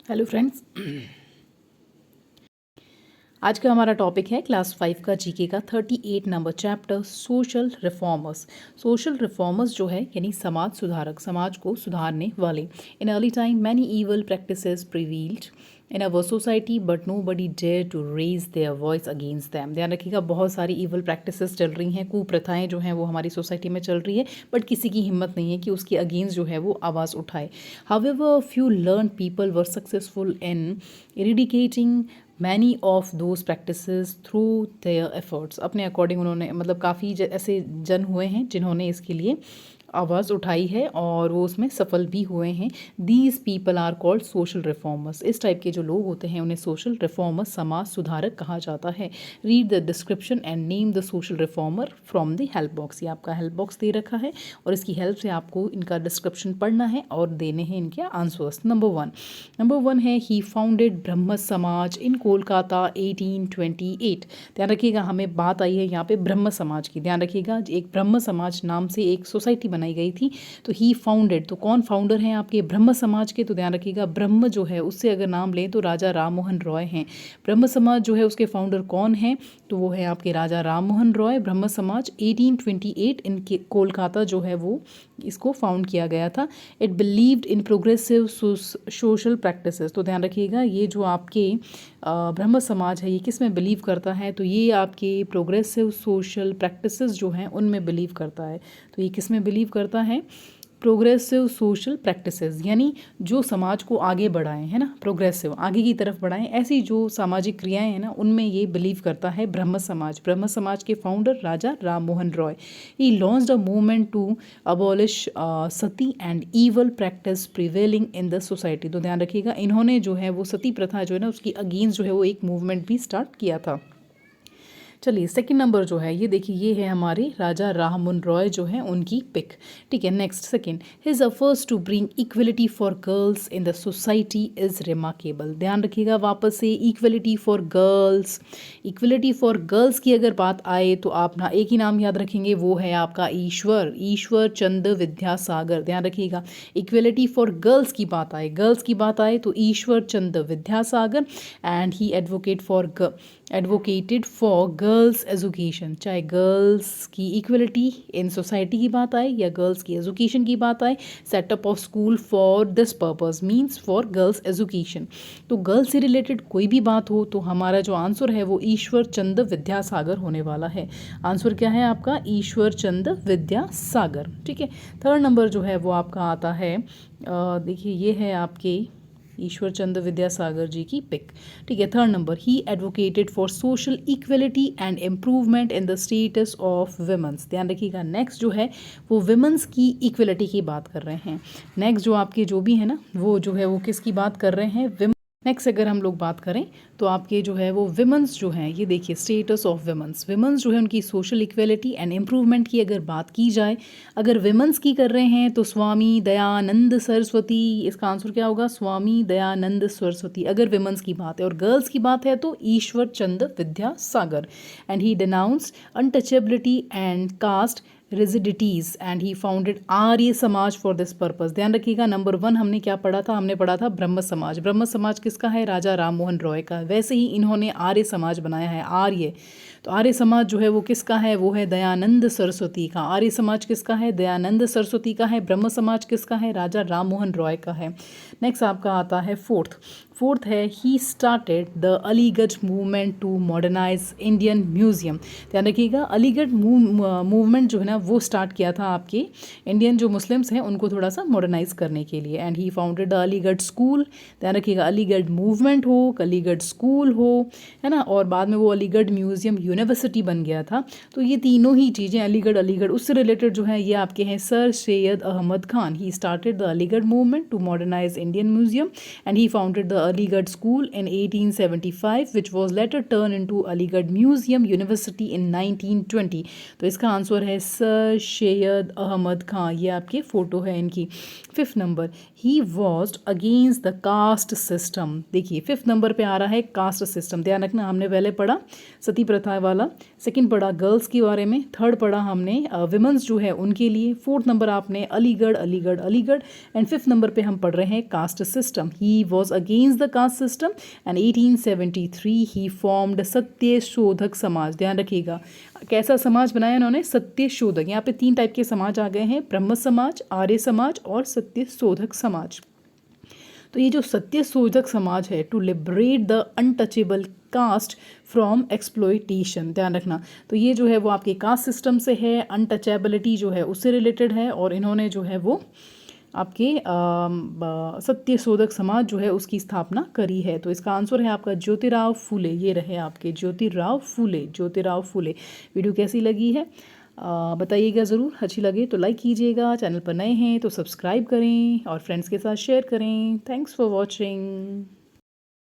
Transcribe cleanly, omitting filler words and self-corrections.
Hello friends. आज का हमारा टॉपिक है क्लास 5 का जीके का 38 number chapter social reformers. Social reformers जो है यानी समाज सुधारक, समाज को सुधारने वाले। In early time many evil practices prevailed in our society but nobody dare to raise their voice against them. ध्यान रखिएगा, बहुत सारी ईवल प्रैक्टिसेस चल रही हैं, कुप्रथाएं जो हैं वो हमारी सोसाइटी में चल रही है, बट किसी की हिम्मत नहीं है कि उसके अगेंस्ट जो है वो आवाज़ उठाए। However few learned people were successful in eradicating many of those practices through their efforts. अपने अकॉर्डिंग उन्होंने मतलब काफ़ी ऐसे जन हुए हैं जिन्होंने इसके लिए आवाज़ उठाई है और वो उसमें सफल भी हुए हैं। These people are called social reformers. इस टाइप के जो लोग होते हैं उन्हें सोशल रिफॉर्मर्स, समाज सुधारक कहा जाता है। Read the description and name the social reformer from the help box. ये आपका हेल्प बॉक्स दे रखा है और इसकी हेल्प से आपको इनका डिस्क्रिप्शन पढ़ना है और देने हैं इनके आंसर्स। नंबर वन है ही फाउंडेड ब्रह्म समाज इन कोलकाता 1828। ध्यान रखिएगा, हमें बात आई है यहाँ पे ब्रह्म समाज की। ध्यान रखिएगा, एक ब्रह्म समाज नाम से एक सोसाइटी बनाई गई थी। तो ही फाउंडेड, तो कौन फाउंडर हैं आपके ब्रह्म समाज के? तो ध्यान रखिएगा, ब्रह्म जो है उससे अगर नाम लें तो राजा राम मोहन रॉय हैं। ब्रह्म समाज जो है उसके फाउंडर कौन हैं? तो वो है आपके राजा राम मोहन रॉय। ब्रह्म समाज 1828 इनके कोलकाता जो है वो इसको फाउंड किया गया था। It believed in progressive social practices. तो ध्यान रखिएगा, ये जो आपके ब्रह्म समाज है ये किस में बिलीव करता है? तो ये आपके प्रोग्रेसिव सोशल प्रैक्टिसेस जो हैं उनमें बिलीव करता है। तो ये किस में बिलीव करता है? प्रोग्रेसिव सोशल प्रैक्टिसेस, यानी जो समाज को आगे बढ़ाएं, है ना, प्रोग्रेसिव आगे की तरफ बढ़ाएं, ऐसी जो सामाजिक क्रियाएं हैं ना उनमें ये बिलीव करता है ब्रह्म समाज। ब्रह्म समाज के founder Raja Ram Mohan Roy. He launched a movement to abolish sati and evil practice prevailing in the society. तो ध्यान रखिएगा, इन्होंने जो है वो सती प्रथा जो है ना उसकी अगेंस्ट जो है वो एक मूवमेंट भी स्टार्ट किया था। चलिए सेकंड नंबर जो है ये देखिए, ये है हमारे राजा राममोहन रॉय जो है उनकी पिक। ठीक है, next second, his efforts to bring equality for girls in the society is remarkable. ध्यान रखिएगा वापस से, equality for girls. Equality for girls की अगर बात आए तो आप ना एक ही नाम याद रखेंगे, वो है आपका ईश्वर चंद्र विद्यासागर। ध्यान रखिएगा, इक्वलिटी फॉर गर्ल्स की बात आए, गर्ल्स की बात आए तो Ishwar Chandra Vidyasagar. And he advocated for girls education. चाहे गर्ल्स की इक्वलिटी इन सोसाइटी की बात आए या गर्ल्स की एजुकेशन की बात आए, setup of school for this purpose means for girls education. तो गर्ल्स से रिलेटेड कोई भी बात हो तो हमारा जो आंसर है वो ईश्वर चंद्र विद्यासागर होने वाला है। आंसर क्या है आपका? ईश्वर चंद्र विद्यासागर। ठीक है, थर्ड नंबर जो है वो आपका आता है, देखिए ये है आपके ईश्वर चंद्र विद्यासागर जी की पिक। ठीक है, third number, he advocated for social equality and improvement in the status of women's. ध्यान रखिएगा, नेक्स्ट जो है वो विमेंस की इक्वलिटी की बात कर रहे हैं। नेक्स्ट जो आपके जो भी है ना वो जो है वो किसकी बात कर रहे हैं? नेक्स्ट अगर हम लोग बात करें तो आपके जो है वो विमेंस जो हैं, ये देखिए स्टेटस ऑफ विमेंस। विमेंस जो है उनकी सोशल इक्वलिटी एंड इम्प्रूवमेंट की अगर बात की जाए, अगर विमेंस की कर रहे हैं तो स्वामी दयानंद सरस्वती। इसका आंसर क्या होगा? स्वामी दयानंद सरस्वती अगर विमेंस की बात है। और गर्ल्स की बात है तो Ishwar Chandra Vidyasagar. And he denounced untouchability and caste rigidities and he founded Arya Samaj for this purpose. ध्यान रखिएगा, नंबर 1 हमने क्या पढ़ा था? हमने पढ़ा था ब्रह्म समाज। ब्रह्म समाज किसका है? राजा राम मोहन रॉय का। वैसे ही इन्होंने आर्य समाज बनाया है, आर्य। तो आर्य समाज जो है वो किसका है? वो है दयानंद सरस्वती का। आर्य समाज किसका है? दयानंद सरस्वती का है। ब्रह्म समाज किसका है? राजा राम मोहन रॉय का है। नेक्स्ट आपका आता है फोर्थ है, he started the Aligarh movement to modernise Indian museum. ध्यान रखिएगा, अलीगढ़ मूवमेंट जो है ना वो स्टार्ट किया था आपके इंडियन जो मुस्लिम्स हैं उनको थोड़ा सा मॉडर्नाइज करने के लिए। And he founded the Aligarh school. ध्यान रखिएगा, अलीगढ़ मूवमेंट हो, अलीगढ़ स्कूल हो, है ना, और बाद में वो अलीगढ़ म्यूजियम यूनिवर्सिटी बन गया था। तो ये तीनों ही चीज़ें अलीगढ़ उससे रिलेटेड जो है ये आपके हैं sir Syed Ahmed Khan. He started the Aligarh movement to modernise Indian museum and he founded the Aligarh School in 1875 which was later turned into Aligarh Museum University in 1920। तो इसका आंसर है सर सैयद अहमद खान। ये आपके फोटो है इनकी। Fifth number, he was against the caste system. देखिए fifth number पे आ रहा है कास्ट सिस्टम। ध्यान रखना, हमने पहले पढ़ा सती प्रथा वाला, सेकंड पढ़ा गर्ल्स के बारे में, थर्ड पढ़ा हमने विमेंस जो है उनके लिए, फोर्थ नंबर आपने अलीगढ़ एंड फिफ्थ नंबर पे हम पढ़ रहे हैं caste system. He was against against the caste system and 1873 he formed सत्य शोधक समाज। ध्यान रखिएगा कैसा समाज बनाया इन्होंने, सत्य शोधक। यहाँ पे 3 टाइप के समाज आ गए हैं, ब्रह्म समाज, आर्य समाज और सत्य शोधक समाज। तो ये जो सत्य शोधक समाज है, to liberate the untouchable caste from exploitation. ध्यान रखना, तो ये जो है वो आपके कास्ट सिस्टम से है, अनटचेबिलिटी जो है उससे रिलेटेड है, और इन्होंने जो है वो आपके सत्य शोधक समाज जो है उसकी स्थापना करी है। तो इसका आंसर है आपका ज्योतिराव फूले। ये रहे आपके ज्योतिराव फूले, ज्योतिराव फूले। वीडियो कैसी लगी है बताइएगा ज़रूर, अच्छी लगे तो लाइक कीजिएगा, चैनल पर नए हैं तो सब्सक्राइब करें और फ्रेंड्स के साथ शेयर करें। Thanks for watching.